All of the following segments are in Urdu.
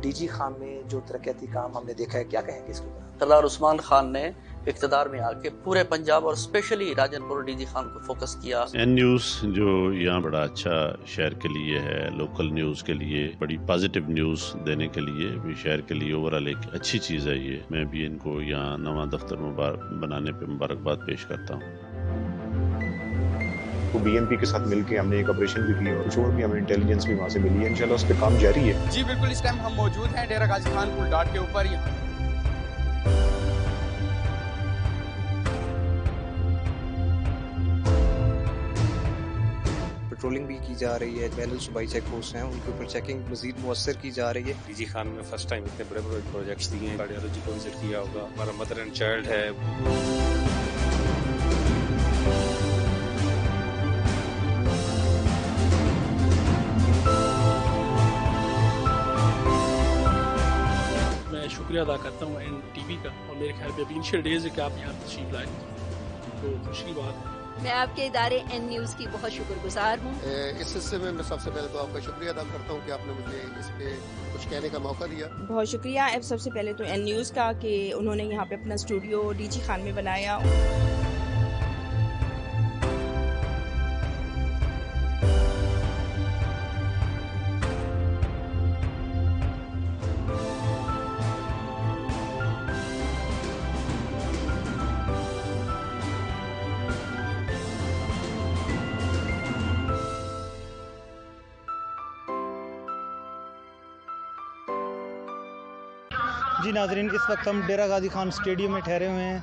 ڈی جی خان میں جو ترقیاتی کام ہم نے دیکھا ہے، کیا کہیں گے اس کے اوپر؟ سردار عثمان خان نے اقتدار میں آ کے پورے پنجاب اور اسپیشلی راجن پور ڈی جی خان کو فوکس کیا. این نیوز جو یہاں بڑا اچھا شہر کے لیے ہے، لوکل نیوز کے لیے بڑی پازیٹیو نیوز دینے کے لیے بھی شہر کے لیے اوورال ایک اچھی چیز ہے. یہ میں بھی ان کو یہاں نواں دفتر بنانے پہ مبارکباد پیش کرتا ہوں. بی ایم پی کے ساتھ مل کے ہم نے ایک آپریشن بھی کی اور کچھ اور بھی ہمیں انٹیلیجنس بھی وہاں سے ملی ہے. انشاءاللہ اس پہ کام جاری ہے. جی بالکل، اس ٹائم ہم موجود ہیں ڈیرہ غازی خان پل ڈاٹ کے اوپر. یہاں پیٹرولنگ بھی کی جا رہی ہے. بین الصوبائی چیک پوسٹ ہیں، ان کے اوپر چیکنگ مزید مؤثر کی جا رہی ہے. ڈی جی خان میں فرسٹ ٹائم اتنے بڑے بڑے پروجیکٹس دیے ہیں. کارڈیالوجی کو وزٹ کیا ہوگا، ہمارا مدر اینڈ چائلڈ ہے. شکریہ ادا کرتا ہوں این ٹی وی کا، اور میرے خیال میں ابھی انیشیل ڈیز ہے کہ آپ یہاں تشریف لائیں، تو خوشی کی بات ہے. میں آپ کے ادارے این نیوز کی بہت شکر گزار ہوں. اس سلسلے میں سب سے پہلے تو آپ کا شکریہ ادا کرتا ہوں کہ آپ نے مجھے اس پہ کچھ کہنے کا موقع دیا. بہت شکریہ سب سے پہلے تو این نیوز کا کہ انہوں نے یہاں پہ اپنا اسٹوڈیو ڈی جی خان میں بنایا. جی ناظرین، اس وقت ہم ڈیرہ غازی خان اسٹیڈیم میں ٹھہرے ہوئے ہیں،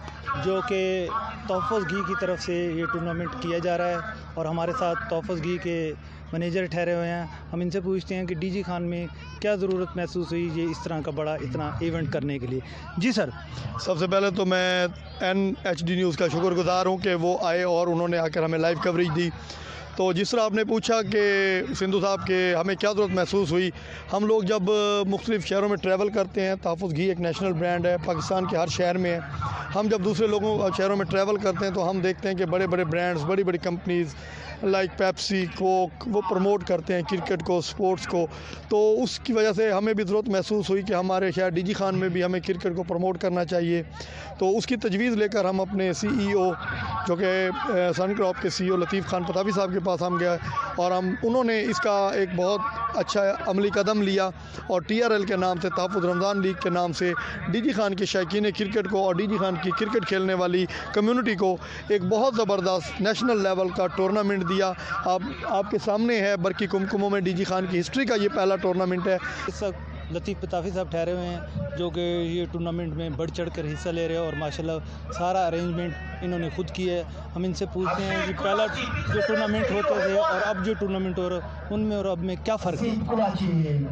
جو کہ تحفظ گھی کی طرف سے یہ ٹورنامنٹ کیا جا رہا ہے، اور ہمارے ساتھ تحفظ گھی کے منیجر ٹھہرے ہوئے ہیں. ہم ان سے پوچھتے ہیں کہ ڈی جی خان میں کیا ضرورت محسوس ہوئی یہ اس طرح کا بڑا اتنا ایونٹ کرنے کے لیے. جی سر. سب سے پہلے تو میں این ایچ ڈی نیوز کا شکر گزار ہوں کہ وہ آئے اور انہوں نے آ کر ہمیں لائیو کوریج دی. تو جس طرح آپ نے پوچھا کہ سندھو صاحب کہ ہمیں کیا ضرورت محسوس ہوئی، ہم لوگ جب مختلف شہروں میں ٹریول کرتے ہیں، تحفظ گھی ایک نیشنل برانڈ ہے، پاکستان کے ہر شہر میں ہے. ہم جب دوسرے شہروں میں ٹریول کرتے ہیں تو ہم دیکھتے ہیں کہ بڑے بڑے برانڈز، بڑی بڑی کمپنیز لائک پیپسی، کوک، وہ پروموٹ کرتے ہیں کرکٹ کو، سپورٹس کو. تو اس کی وجہ سے ہمیں بھی ضرورت محسوس ہوئی کہ ہمارے شہر ڈی جی خان میں بھی ہمیں کرکٹ کو پروموٹ کرنا چاہیے. تو اس کی تجویز لے کر ہم اپنے سی ای او جو کہ سن کراپ کے سی ای او لطیف خان پتافی صاحب کے پاس ہم گئے، اور انہوں نے اس کا ایک بہت اچھا عملی قدم لیا، اور ٹی آر ایل کے نام سے، تحفظ رمضان لیگ کے نام سے ڈی جی خان کے شائقین کرکٹ کو اور ڈی جی خان کی کرکٹ کھیلنے والی کمیونٹی کو ایک بہت زبردست نیشنل لیول کا ٹورنامنٹ دیا. آپ کے سامنے ہے برقی کمکموں میں ڈی جی خان کی ہسٹری کا یہ پہلا ٹورنامنٹ ہے. اس وقت لطیف پتافی صاحب ٹھہرے ہوئے ہیں، جو کہ یہ ٹورنامنٹ میں بڑھ چڑھ کر حصہ لے رہے ہیں، اور ماشاءاللہ سارا ارینجمنٹ انہوں نے خود کیا ہے. ہم ان سے پوچھتے ہیں کہ پہلا جو ٹورنامنٹ ہوتے تھے اور اب جو ٹورنامنٹ ہو رہا ہے ان میں اور اب میں کیا فرق ہے؟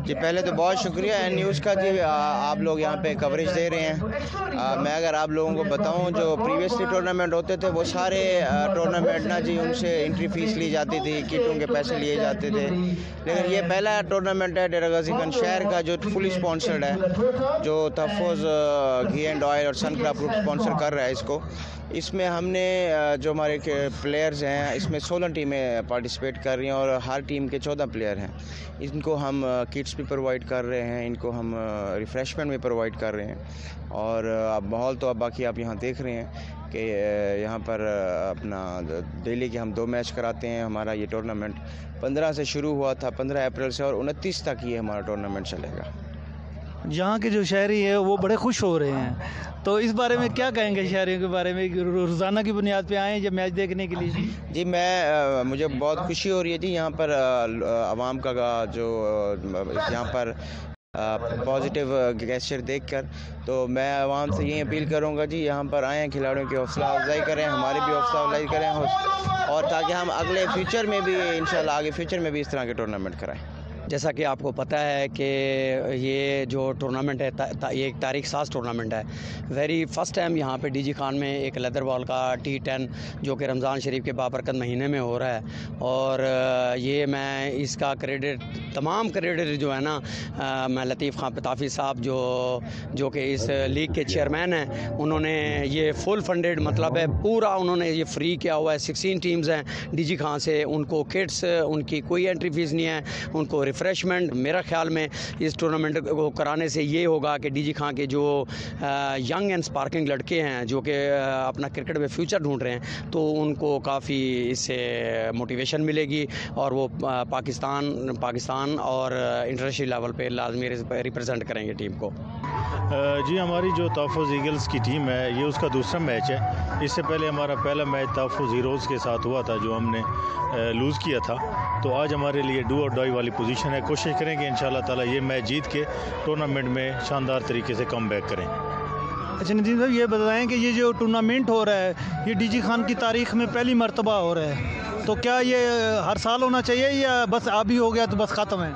جی پہلے تو بہت شکریہ این نیوز کا کہ آپ لوگ یہاں پہ کوریج دے رہے ہیں. میں اگر آپ لوگوں کو بتاؤں، جو پریویسلی ٹورنامنٹ ہوتے تھے وہ سارے ٹورنامنٹ نا جی ان سے انٹری فیس لی جاتی تھی، کٹوں کے پیسے لیے جاتے تھے. لیکن یہ پہلا ٹورنامنٹ ہے ڈیرہ غازی خان شہر کا جو فلی اسپانسرڈ ہے، جو تحفظ گھی اینڈ آئل اور سن کراپ گروپ اسپانسر کر رہا ہے اس کو. اس میں ہم نے جو ہمارے پلیئرز ہیں، اس میں 16 ٹیمیں پارٹیسپیٹ کر رہی ہیں، اور ہر ٹیم کے 14 پلیئر ہیں. ان کو ہم کٹس بھی پرووائڈ کر رہے ہیں، ان کو ہم ریفریشمنٹ بھی پرووائڈ کر رہے ہیں. اور اب ماحول تو اب باقی آپ یہاں دیکھ رہے ہیں کہ یہاں پر اپنا ڈیلی کے ہم 2 میچ کراتے ہیں. ہمارا یہ ٹورنامنٹ 15 سے شروع ہوا تھا، 15 اپریل سے، اور 29 تک یہ ہمارا ٹورنامنٹ چلے گا. یہاں کے جو شہری ہیں وہ بڑے خوش ہو رہے ہیں، تو اس بارے میں کیا کہیں گے شہریوں کے بارے میں؟ روزانہ کی بنیاد پہ آئے ہیں جب میچ دیکھنے کے لیے؟ جی مجھے بہت خوشی ہو رہی ہے جی، یہاں پر عوام کا جو یہاں پر پازیٹیو گیسچر دیکھ کر. تو میں عوام سے یہی اپیل کروں گا جی، یہاں پر آئیں، کھلاڑیوں کی حوصلہ افزائی کریں، ہماری بھی حوصلہ افزائی کریں، اور تاکہ ہم اگلے فیوچر میں بھی انشاءاللہ آگے فیوچر میں بھی اس طرح کے ٹورنامنٹ کرائیں. جیسا کہ آپ کو پتہ ہے کہ یہ جو ٹورنامنٹ ہے یہ ایک تاریخ ساز ٹورنامنٹ ہے. ویری فرسٹ ٹائم یہاں پہ ڈی جی خان میں ایک لیدر بال کا T10 جو کہ رمضان شریف کے بابرکت مہینے میں ہو رہا ہے. اور یہ میں اس کا تمام کریڈٹ جو ہے نا میں لطیف خان پتافی صاحب جو کہ اس لیگ کے چیئرمین ہیں، انہوں نے یہ فل فنڈڈ مطلب ہے پورا انہوں نے یہ فری کیا ہوا ہے. 16 ٹیمز ہیں ڈی جی خان سے، ان کو کٹس، ان کی کوئی انٹری فیس نہیں ہے، ان کو ریفریشمنٹ میرا خیال میں اس ٹورنامنٹ کو کرانے سے یہ ہوگا کہ ڈی جی خان کے جو ینگ اینڈ اسپارکنگ لڑکے ہیں جو کہ اپنا کرکٹ میں فیوچر ڈھونڈ رہے ہیں تو ان کو کافی اس سے موٹیویشن ملے گی اور وہ پاکستان اور انٹرنیشنل لیول پہ لازمی ریپرزینٹ کریں گے ٹیم کو. جی ہماری جو تحفظ ایگلز کی ٹیم ہے یہ اس کا دوسرا میچ ہے. اس سے پہلے ہمارا پہلا میچ تحفظ ہیروز کے ساتھ ہوا تھا جو ہم نے لوز کیا تھا. تو آج ہمارے لیے ڈو اور ڈائی والی پوزیشن ہے. کوشش کریں گے انشاءاللہ تعالی یہ میچ جیت کے ٹورنامنٹ میں شاندار طریقے سے کم بیک کریں. اچھا ندیم صاحب یہ بتائیں کہ یہ جو ٹورنامنٹ ہو رہا ہے یہ ڈی جی خان کی تاریخ میں پہلی مرتبہ ہو رہا ہے, تو کیا یہ ہر سال ہونا چاہیے یا بس ابھی ہو گیا تو بس ختم ہے؟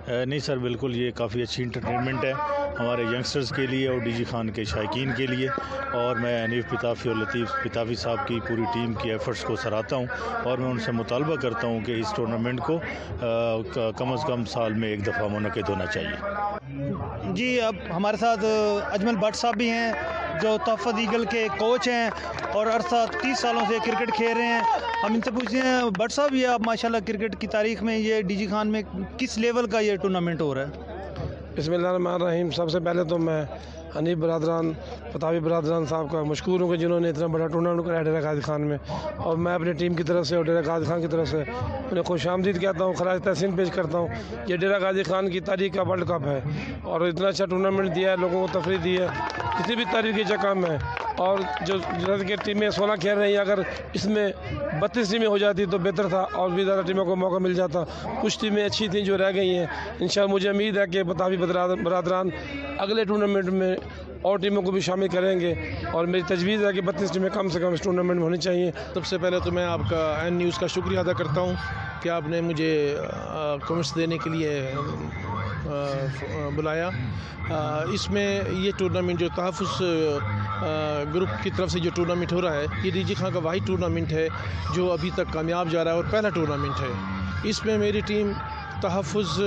نہیں سر, بالکل یہ کافی اچھی انٹرٹینمنٹ ہے ہمارے ینگسٹرز کے لیے اور ڈی جی خان کے شائقین کے لیے, اور میں حنیف پتافی اور لطیف پتافی صاحب کی پوری ٹیم کی ایفرٹس کو سراہتا ہوں اور میں ان سے مطالبہ کرتا ہوں کہ اس ٹورنامنٹ کو کم از کم سال میں ایک دفعہ منعقد ہونا چاہیے. جی اب ہمارے ساتھ اجمل بٹ صاحب بھی ہیں جو تحفظ ایگل کے کوچ ہیں اور عرصہ 30 سالوں سے کرکٹ کھیل رہے ہیں. ہم ان سے پوچھتے ہیں بٹ صاحب یہ آپ ماشاءاللہ کرکٹ کی تاریخ میں یہ ڈی جی خان میں کس لیول کا یہ ٹورنامنٹ ہو رہا ہے؟ بسم اللہ الرحمن الرحیم. سب سے پہلے تو میں حنیف برادران پتافی برادران صاحب کا مشکور ہوں کہ جنہوں نے اتنا بڑا ٹورنامنٹ کرایا ڈیرہ غازی خان میں, اور میں اپنی ٹیم کی طرف سے اور ڈیرہ غازی خان کی طرف سے انہیں خوش آمدید کہتا ہوں, خراج تحسین پیش کرتا ہوں. یہ ڈیرہ غازی خان کی تاریخ کا ورلڈ کپ ہے اور اتنا اچھا ٹورنامنٹ دیا ہے, لوگوں کو تفریح دی ہے, کسی بھی تاریخ کی جگہ میں. اور جو کہ ٹیمیں 16 کھیل رہی ہیں, اگر اس میں 32 ٹیمیں ہو جاتی تو بہتر تھا اور بھی زیادہ ٹیموں کو موقع مل جاتا. کچھ ٹیمیں اچھی تھیں جو رہ گئی ہیں. انشاءاللہ مجھے امید ہے کہ پتافی برادران اگلے ٹورنامنٹ میں اور ٹیموں کو بھی شامل کریں گے, اور میری تجویز ہے کہ 32 ٹیمیں کم سے کم اس ٹورنامنٹ میں ہونی چاہیے. سب سے پہلے تو میں آپ کا این نیوز کا شکریہ ادا کرتا ہوں کہ آپ نے مجھے کمنٹس دینے کے لیے بلایا. اس میں یہ ٹورنامنٹ جو تحفظ گروپ کی طرف سے جو ٹورنامنٹ ہو رہا ہے یہ ڈی جی خان کا واحد ٹورنامنٹ ہے جو ابھی تک کامیاب جا رہا ہے اور پہلا ٹورنامنٹ ہے. اس میں میری ٹیم تحفظ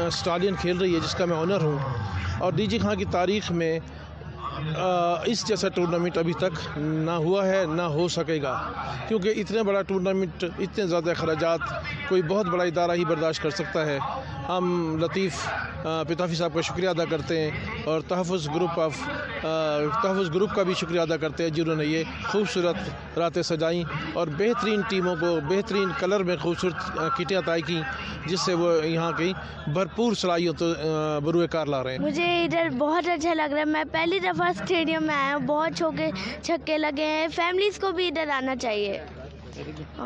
اسٹالین کھیل رہی ہے جس کا میں آنر ہوں, اور ڈی جی خان کی تاریخ میں اس جیسا ٹورنامنٹ ابھی تک نہ ہوا ہے نہ ہو سکے گا, کیونکہ اتنا بڑا ٹورنامنٹ اتنے زیادہ اخراجات کوئی بہت بڑا ادارہ ہی برداشت کر سکتا ہے. ہم لطیف پتافی صاحب کا شکریہ ادا کرتے ہیں اور تحفظ گروپ کا بھی شکریہ ادا کرتے ہیں جنہوں نے یہ خوبصورت راتیں سجائیں اور بہترین ٹیموں کو بہترین کلر میں خوبصورت کٹیں عطا کی, جس سے وہ یہاں کی بھرپور صلاحیت بروئے کار لا رہے ہیں. مجھے ادھر بہت اچھا لگ رہا ہے. میں پہلی دفعہ اسٹیڈیم میں آیا ہوں, بہت چھکے لگے ہیں. فیملیز کو بھی ادھر آنا چاہیے.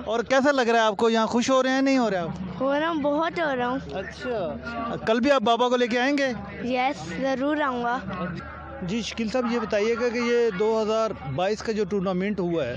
اور کیسا لگ رہا ہے آپ کو یہاں؟ خوش ہو رہے ہیں نہیں ہو رہے آپ؟ ہو رہا ہوں, بہت ہو رہا ہوں. اچھا, کل بھی آپ بابا کو لے کے آئیں گے؟ یس, ضرور آؤں گا. جی شکیل صاحب یہ بتائیے گا کہ یہ 2022 کا جو ٹورنامنٹ ہوا ہے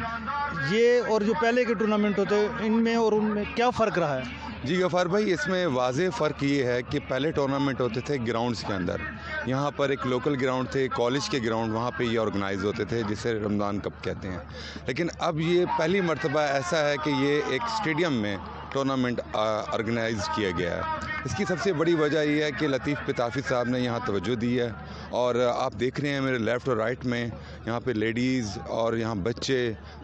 یہ اور جو پہلے کے ٹورنامنٹ ہوتے ہیں ان میں اور ان میں کیا فرق رہا ہے؟ جی غفار بھائی, اس میں واضح فرق یہ ہے کہ پہلے ٹورنامنٹ ہوتے تھے گراؤنڈز کے اندر. یہاں پر ایک لوکل گراؤنڈ تھے, کالج کے گراؤنڈ, وہاں پہ یہ آرگنائز ہوتے تھے جسے رمضان کپ کہتے ہیں. لیکن اب یہ پہلی مرتبہ ایسا ہے کہ یہ ایک اسٹیڈیم میں ٹورنامنٹ آرگنائز کیا گیا ہے. اس کی سب سے بڑی وجہ یہ ہے کہ لطیف پتافی صاحب نے یہاں توجہ دی ہے, اور آپ دیکھ رہے ہیں میرے لیفٹ اور رائٹ میں یہاں پہ لیڈیز اور یہاں بچے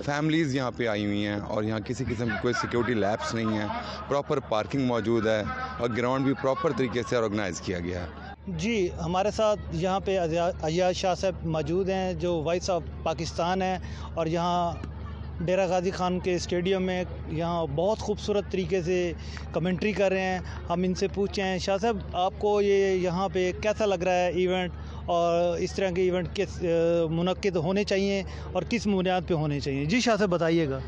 فیملیز یہاں پہ آئی ہوئی ہیں, اور یہاں کسی قسم کی کوئی سیکیورٹی لیبس نہیں ہیں, پراپر پارکنگ موجود ہے اور گراؤنڈ بھی پراپر طریقے سے آرگنائز کیا گیا ہے. جی ہمارے ساتھ یہاں پہ ایاز شاہ صاحب موجود ہیں جو وائس آف پاکستان ہیں, اور یہاں ڈیرہ غازی خان کے اسٹیڈیم میں یہاں بہت خوبصورت طریقے سے کمنٹری کر رہے ہیں. ہم ان سے پوچھیں ہیں شاہ صاحب آپ کو یہ یہاں پہ کیسا لگ رہا ہے ایونٹ, اور اس طرح کے ایونٹ کس منعقد ہونے چاہیے اور کس بنیاد پہ ہونے چاہیے؟ جی شاہ صاحب بتائیے گا.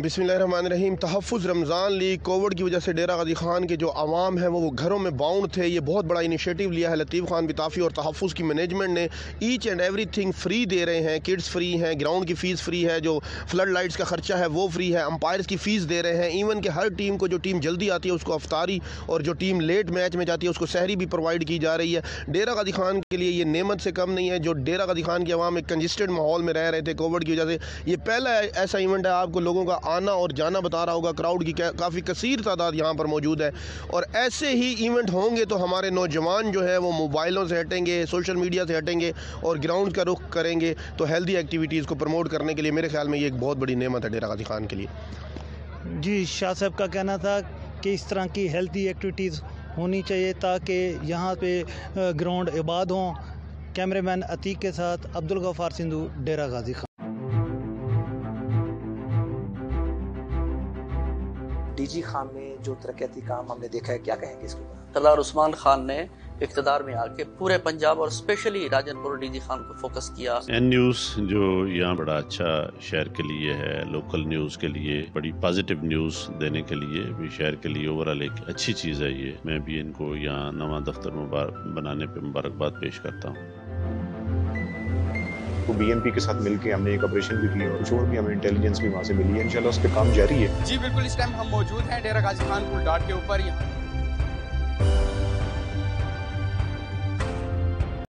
بسم اللہ الرحمن الرحیم. تحفظ رمضان لیگ کووڈ کی وجہ سے ڈیرہ غازی خان کے جو عوام ہیں وہ گھروں میں باؤنڈ تھے. یہ بہت بڑا انیشیٹو لیا ہے لطیف خان پتافی اور تحفظ کی مینجمنٹ نے. Each and everything free دے رہے ہیں. کڈس فری ہیں, گراؤنڈ کی فیس فری ہے, جو فلڈ لائٹس کا خرچہ ہے وہ فری ہے, امپائرز کی فیس دے رہے ہیں. ایون کہ ہر ٹیم کو جو ٹیم جلدی آتی ہے اس کو افطاری, اور جو ٹیم لیٹ میچ میں جاتی ہے اس کو سحری بھی پرووائڈ کی جا رہی ہے. ڈیرہ غازی خان کے لیے یہ نعمت سے کم نہیں ہے. جو ڈیرہ غازی خان کے عوام ایک کنجسٹڈ ماحول میں رہ رہے تھے کووڈ کی وجہ سے, یہ پہلا ایسا ایونٹ ہے. آپ کو لوگوں کا آنا اور جانا بتا رہا ہوگا, کراؤڈ کی کافی کثیر تعداد یہاں پر موجود ہے. اور ایسے ہی ایونٹ ہوں گے تو ہمارے نوجوان جو ہے وہ موبائلوں سے ہٹیں گے, سوشل میڈیا سے ہٹیں گے اور گراؤنڈ کا رخ کریں گے. تو ہیلدی ایکٹیویٹیز کو پروموٹ کرنے کے لیے میرے خیال میں یہ ایک بہت بڑی نعمت ہے ڈیرہ غازی خان کے لیے. جی شاہ صاحب کا کہنا تھا کہ اس طرح کی ہیلتھی ایکٹیویٹیز ہونی چاہیے تاکہ یہاں پہ گراؤنڈ آباد ہوں۔ کیمرے مین عتیق کے ساتھ عبدالغفار سندھو، ڈیرہ غازی خان۔ ڈی جی خان میں جو ترقیاتی کام ہم نے دیکھا ہے، کیا کہیں گے اس کے اوپر؟ سردار عثمان خان نے اقتدار میں آ کے پورے پنجاب اور اسپیشلی راجن پور ڈی جی خان کو فوکس کیا۔ این نیوز جو یہاں بڑا اچھا شہر کے لیے ہے، لوکل نیوز کے لیے بڑی پازیٹیو نیوز دینے کے لیے بھی شہر کے لیے اوورال ایک اچھی چیز ہے یہ۔ میں بھی ان کو یہاں نواں دفتر بنانے پہ مبارکباد پیش کرتا ہوں۔ بی ایم پی کے ساتھ مل کے ہم نے ایک آپریشن بھی کی اور کچھ اور بھی ہمیں انٹیلیجنس بھی وہاں سے ملی ہے، انشاءاللہ اس پہ کام جاری ہے۔ جی بالکل، اس ٹائم ہم موجود ہیں ڈیرہ غازی خان پل ڈاٹ کے اوپر۔